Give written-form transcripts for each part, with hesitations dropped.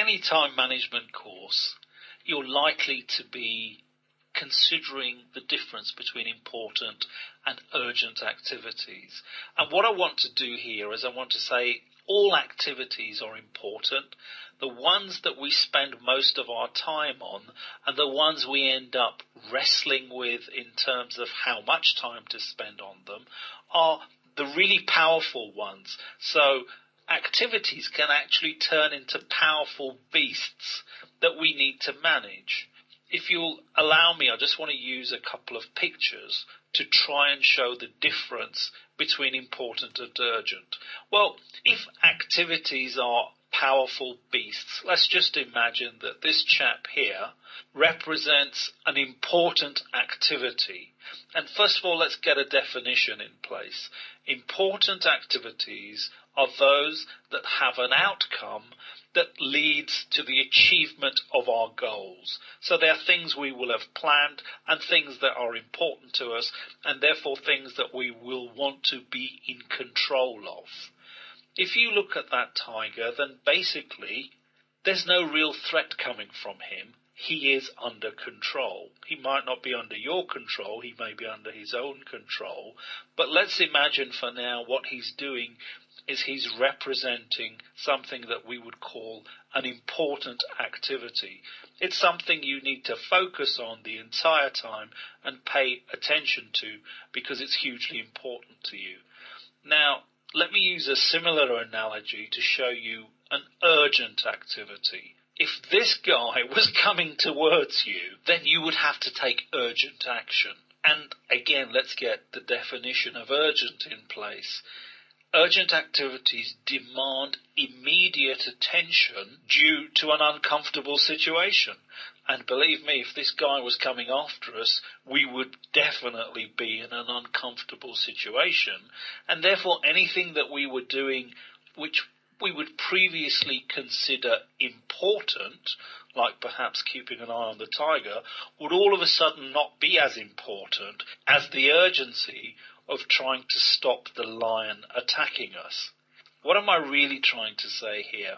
any time management course, you're likely to be considering the difference between important and urgent activities. And what I want to do here is I want to say all activities are important. The ones that we spend most of our time on and the ones we end up wrestling with in terms of how much time to spend on them are the really powerful ones. So activities can actually turn into powerful beasts that we need to manage. If you'll allow me, I just want to use a couple of pictures to try and show the difference between important and urgent. Well, if activities are powerful beasts, let's just imagine that this chap here represents an important activity. And first of all, let's get a definition in place. Important activities are those that have an outcome that leads to the achievement of our goals. So they are things we will have planned and things that are important to us, and therefore things that we will want to be in control of. If you look at that tiger, then basically there's no real threat coming from him. He is under control. He might not be under your control, he may be under his own control, but let's imagine for now what he's doing is he's representing something that we would call an important activity. It's something you need to focus on the entire time and pay attention to because it's hugely important to you. Now, let me use a similar analogy to show you an urgent activity. If this guy was coming towards you, then you would have to take urgent action. And again, let's get the definition of urgent in place. Urgent activities demand immediate attention due to an uncomfortable situation. And believe me, if this guy was coming after us, we would definitely be in an uncomfortable situation. And therefore, anything that we were doing which we would previously consider important, like perhaps keeping an eye on the tiger, would all of a sudden not be as important as the urgency of trying to stop the lion attacking us. What am I really trying to say here?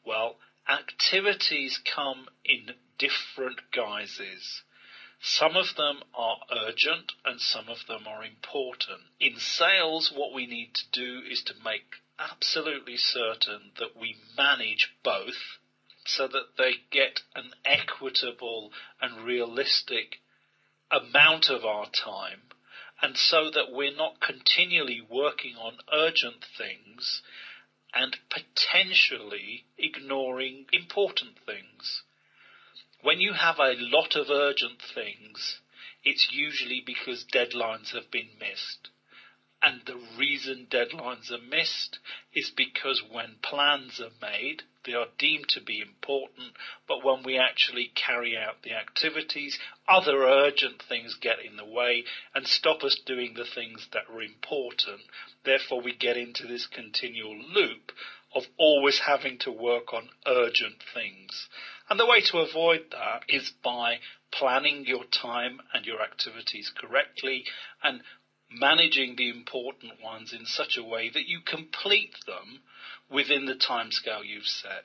Well, activities come in different guises. Some of them are urgent and some of them are important. In sales, what we need to do is to make absolutely certain that we manage both so that they get an equitable and realistic amount of our time, and so that we're not continually working on urgent things and potentially ignoring important things. When you have a lot of urgent things, it's usually because deadlines have been missed. And the reason deadlines are missed is because when plans are made, they are deemed to be important, but when we actually carry out the activities, other urgent things get in the way and stop us doing the things that are important. Therefore, we get into this continual loop of always having to work on urgent things. And the way to avoid that is by planning your time and your activities correctly and managing the important ones in such a way that you complete them within the timescale you've set.